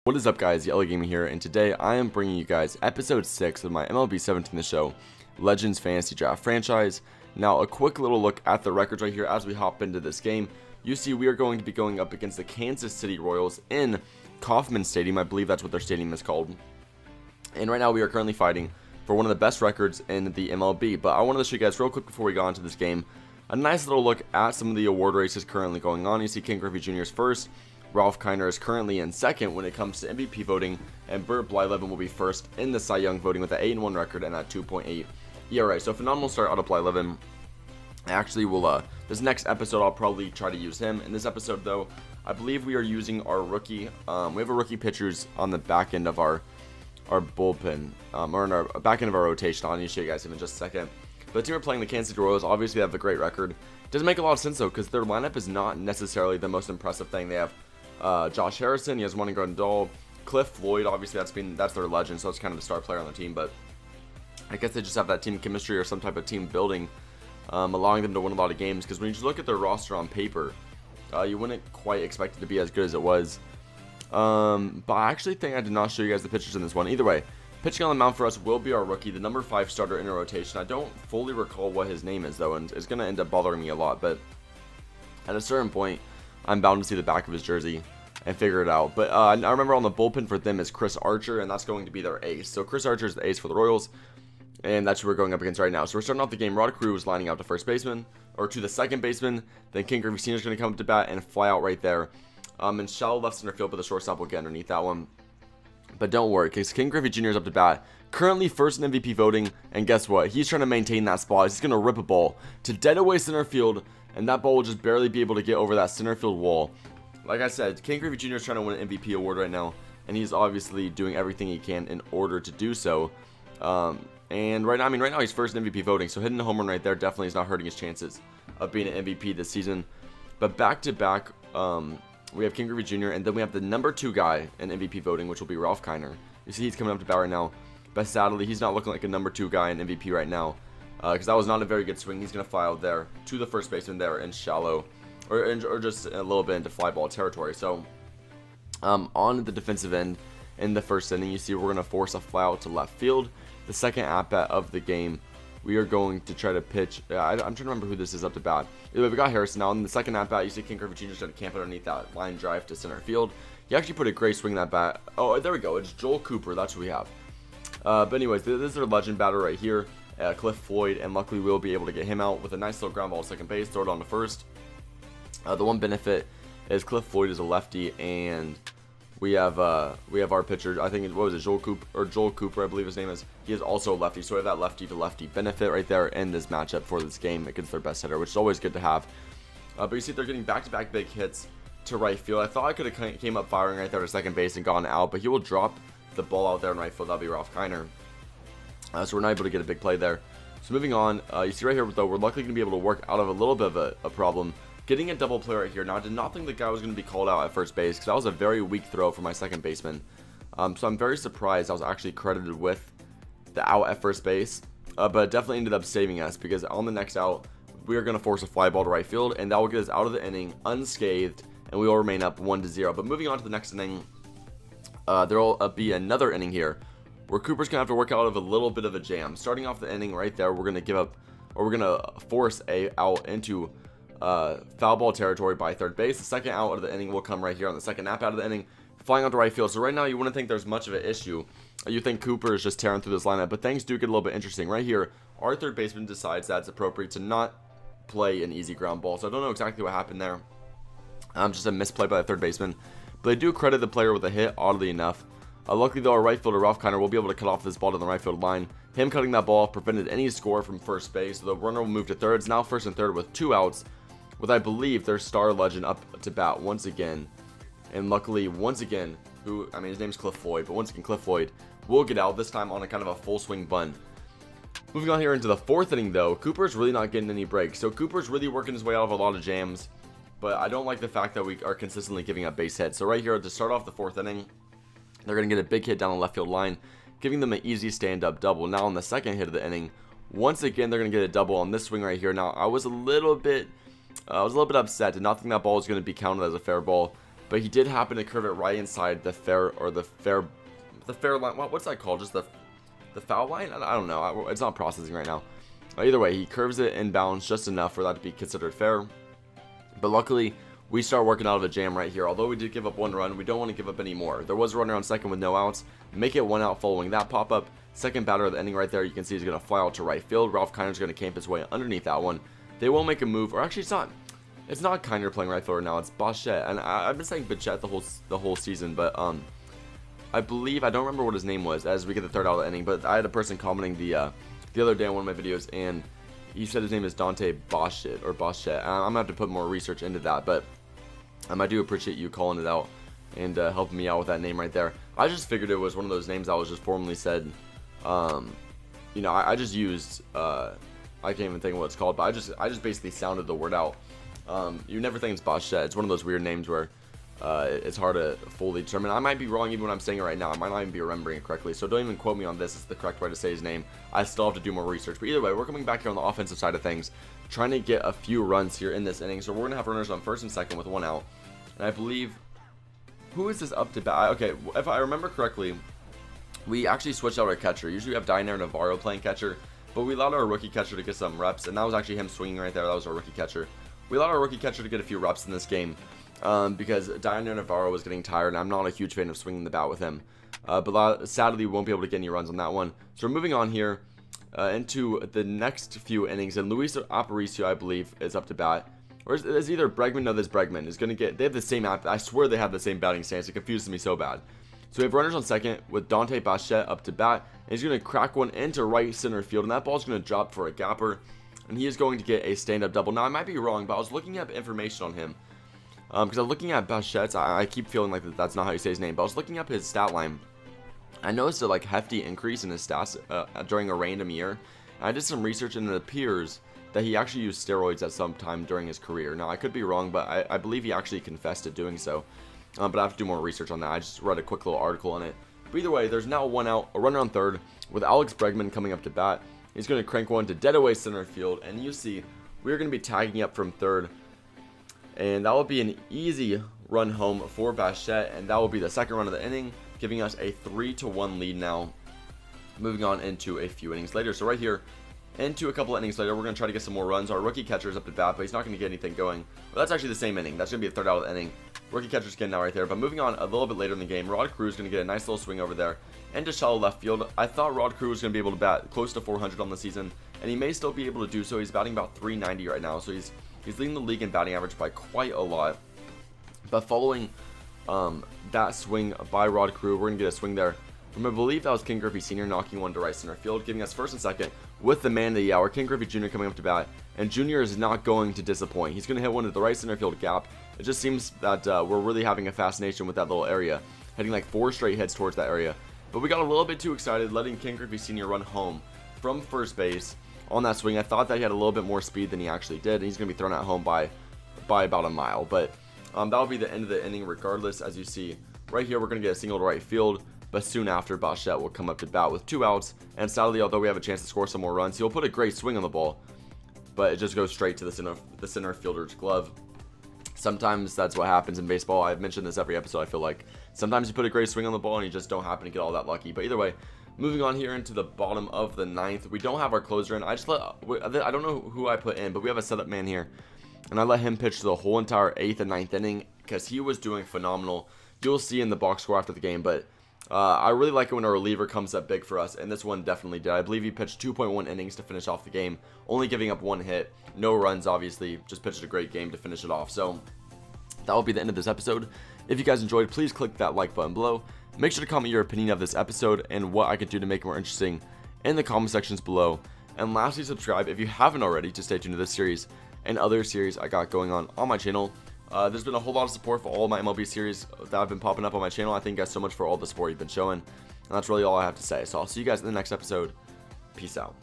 What is up, guys? Yellow Gaming here, and today I am bringing you guys episode 6 of my MLB 17 The Show Legends Fantasy Draft franchise. Now, a quick little look at the records right here as we hop into this game. You see, we are going to be going up against the Kansas City Royals in Kauffman Stadium. I believe that's what their stadium is called. And right now we are currently fighting for one of the best records in the MLB. But I wanted to show you guys real quick before we got into this game a nice little look at some of the award races currently going on. You see Ken Griffey Jr. is first. Ralph Kiner is currently in second when it comes to MVP voting, and Burt Blyleven will be first in the Cy Young voting with an 8-1 record and a 2.8 ERA. So phenomenal start out of Blyleven. Actually, this next episode I'll probably try to use him. In this episode, though, I believe we are using our rookie. We have a rookie pitchers on the back end of our bullpen, or in our back end of our rotation. I'll need to show you guys him in just a second. But the team we're playing, the Kansas City Royals, obviously have a great record. Doesn't make a lot of sense though, because their lineup is not necessarily the most impressive thing. They have Josh Harrison, he has Juan Grandal, Cliff Floyd, obviously that's their legend, so it's kind of the star player on the team, but I guess they just have that team chemistry or some type of team building, allowing them to win a lot of games, because when you just look at their roster on paper, you wouldn't quite expect it to be as good as it was. But I actually think I did not show you guys the pitchers in this one. Either way, pitching on the mound for us will be our rookie, the number 5 starter in a rotation. I don't fully recall what his name is though, and it's going to end up bothering me a lot, but at a certain point, I'm bound to see the back of his jersey and figure it out. But I remember on the bullpen for them is Chris Archer, and that's going to be their ace. So Chris Archer is the ace for the Royals, and that's who we're going up against right now. So we're starting off the game. Rod Carew is lining out to first baseman, or to the second baseman. Then Ken Griffey Sr. is going to come up to bat and fly out right there. And shallow left center field, but the shortstop will get underneath that one. But don't worry, because Ken Griffey Jr. is up to bat. Currently first in MVP voting, and guess what? He's trying to maintain that spot. He's going to rip a ball to dead away center field, and that ball will just barely be able to get over that center field wall. Like I said, Ken Griffey Jr. is trying to win an MVP award right now, and he's obviously doing everything he can in order to do so. And right now he's first in MVP voting, so hitting the home run right there definitely is not hurting his chances of being an MVP this season. But back to back, we have Ken Griffey Jr., and then we have the number 2 guy in MVP voting, which will be Ralph Kiner. You see he's coming up to bat right now, but sadly he's not looking like a number 2 guy in MVP right now, because that was not a very good swing. He's going to fly out there to the first baseman there in shallow, or just a little bit into fly ball territory. So on the defensive end in the first inning, you see we're going to force a fly out to left field. The second at-bat of the game, we are going to try to pitch. I'm trying to remember who this is up to bat. Anyway, we got Harrison now. In the second at-bat, you see Ken Griffey Jr. trying to camp underneath that line drive to center field. He actually put a great swing in that bat. Oh, there we go. It's Joel Cooper. That's who we have. But anyways, this is our legend batter right here, Cliff Floyd, and luckily we'll be able to get him out with a nice little ground ball to second base, throw it on to first. The one benefit is Cliff Floyd is a lefty, and we have our pitcher. I think what was it, Joel Cooper, I believe his name is. He is also a lefty, so we have that lefty to lefty benefit right there in this matchup for this game against their best hitter, which is always good to have. But you see they're getting back-to-back big hits to right field. I thought I could have came up firing right there to second base and gone out, but he will drop the ball out there in right field. That'll be Ralph Kiner. So we're not able to get a big play there. So moving on, you see right here though, we're luckily going to be able to work out of a little bit of a problem. Getting a double play right here. Now, I did not think the guy was going to be called out at first base, because that was a very weak throw for my second baseman. So I'm very surprised I was actually credited with the out at first base. But it definitely ended up saving us, because on the next out, we are going to force a fly ball to right field, and that will get us out of the inning unscathed, and we will remain up 1-0. But moving on to the next inning, there will be another inning here, where Cooper's going to have to work out of a little bit of a jam. Starting off the inning right there, we're going to give up, or we're going to force a out into foul ball territory by third base. The second out of the inning will come right here on the second nap out of the inning, flying out to right field. So right now you wouldn't think there's much of an issue. You think Cooper is just tearing through this lineup, but things do get a little bit interesting. Right here, our third baseman decides that it's appropriate to not play an easy ground ball. So I don't know exactly what happened there. Just a misplay by the third baseman, but they do credit the player with a hit, oddly enough. Luckily though, our right fielder Ralph Kiner will be able to cut off this ball to the right field line. Him cutting that ball off prevented any score from first base, so the runner will move to third. It's now first and third with 2 outs, with I believe their star legend up to bat once again. And luckily, once again, his name's Cliff Floyd, but once again Cliff Floyd will get out, this time on a kind of a full swing bunt. Moving on here into the 4th inning though, Cooper's really not getting any breaks. So Cooper's really working his way out of a lot of jams, but I don't like the fact that we are consistently giving up base hits. So right here to start off the 4th inning, they're going to get a big hit down the left field line, giving them an easy stand-up double. Now on the second hit of the inning, once again they're going to get a double on this swing right here. Now I was a little bit upset. Did not think that ball was going to be counted as a fair ball. but he did happen to curve it right inside the fair line. What's that called? Just the foul line? I don't know. It's not processing right now. Either way, he curves it inbounds just enough for that to be considered fair. But luckily, we start working out of a jam right here. Although we did give up 1 run, we don't want to give up any more. There was a runner on second with no outs. Make it 1 out following that pop-up. Second batter of the inning right there. You can see he's going to fly out to right field. Ralph Kiner's going to camp his way underneath that one. They will make a move, or actually it's not Kiner playing right field right now. It's Bichette, and I've been saying Bichette the whole season, but I believe, I don't remember what his name was as we get the 3rd out of the inning, but I had a person commenting the other day on one of my videos, and he said his name is Dante Bichette or Bichette. I'm gonna have to put more research into that, but I do appreciate you calling it out and helping me out with that name right there. I just figured it was one of those names that was just formally said. You know, I just used I can't even think of what it's called, but I just basically sounded the word out. You never think it's Bichette. It's one of those weird names where it's hard to fully determine. I might be wrong even when I'm saying it right now. I might not even be remembering it correctly, so don't even quote me on this. It's the correct way to say his name. I still have to do more research, but either way, we're coming back here on the offensive side of things, trying to get a few runs here in this inning. So we're going to have runners on first and second with 1 out, and I believe, who is this up to bat? Okay, if I remember correctly, we actually switched out our catcher. Usually we have Diner Navarro playing catcher, but we allowed our rookie catcher to get some reps, and that was actually him swinging right there. That was our rookie catcher. We allowed our rookie catcher to get a few reps in this game because Diner Navarro was getting tired, and I'm not a huge fan of swinging the bat with him. But sadly, we won't be able to get any runs on that one. So we're moving on here into the next few innings, and Luis Aparicio, I believe, is up to bat. Or is either Bregman? No, this Bregman is going to get, they have the same, I swear they have the same batting stance. It confuses me so bad. So we have runners on second with Dante Bichette up to bat, and he's going to crack one into right center field, and that ball's going to drop for a gapper, and he is going to get a stand-up double. Now, I might be wrong, but I was looking up information on him, because I'm looking at Bichette. I keep feeling like that's not how you say his name, but I was looking up his stat line. I noticed a hefty increase in his stats during a random year. I did some research, and it appears that he actually used steroids at some time during his career. Now, I could be wrong, but I believe he actually confessed to doing so. But I have to do more research on that. I just read a quick little article on it. But either way, there's now 1 out, a runner on third, with Alex Bregman coming up to bat. He's going to crank one to dead away center field, and you see we're going to be tagging up from third, and that will be an easy run home for Bichette, and that will be the second run of the inning, giving us a 3-1 lead now, moving on into a few innings later. So right here, into a couple innings later, we're going to try to get some more runs. Our rookie catcher is up to bat, but he's not going to get anything going. Well, that's actually the same inning. That's going to be the 3rd out of the inning. Rookie catcher's getting out right there. But moving on a little bit later in the game, Rod Crew is going to get a nice little swing over there into shallow left field. I thought Rod Crew was going to be able to bat close to 400 on the season, and he may still be able to do so. He's batting about 390 right now, so he's leading the league in batting average by quite a lot. But following that swing by Rod Crew, we're going to get a swing there from, I believe that was King Griffey Sr. knocking one to right center field, giving us first and second with the man of the hour, King Griffey Jr. coming up to bat. And Jr. is not going to disappoint. He's going to hit one to the right center field gap. It just seems that we're really having a fascination with that little area, heading like 4 straight hits towards that area. But we got a little bit too excited, letting King Griffey Sr. run home from first base on that swing. I thought that he had a little bit more speed than he actually did, and he's going to be thrown at home by about a mile. But that'll be the end of the inning regardless. As you see right here, we're going to get a single to right field, but soon after, Bichette will come up to bat with 2 outs, and sadly, although we have a chance to score some more runs, he'll put a great swing on the ball, but it just goes straight to the center fielder's glove. Sometimes that's what happens in baseball. I've mentioned this every episode, I feel like. Sometimes you put a great swing on the ball and you just don't happen to get all that lucky. But either way, moving on here into the bottom of the 9th, we don't have our closer in. I don't know who I put in, but we have a setup man here, and I let him pitch the whole entire 8th and 9th inning because he was doing phenomenal. You'll see in the box score after the game, but I really like it when a reliever comes up big for us, and this one definitely did. I believe he pitched 2.1 innings to finish off the game, only giving up 1 hit, no runs obviously, just pitched a great game to finish it off. So that will be the end of this episode. If you guys enjoyed, please click that like button below. Make sure to comment your opinion of this episode and what I could do to make it more interesting in the comment sections below. And lastly, subscribe if you haven't already to stay tuned to this series and other series I got going on my channel. There's been a whole lot of support for all my MLB series that have been popping up on my channel. I thank you guys so much for all the support you've been showing. And that's really all I have to say. So I'll see you guys in the next episode. Peace out.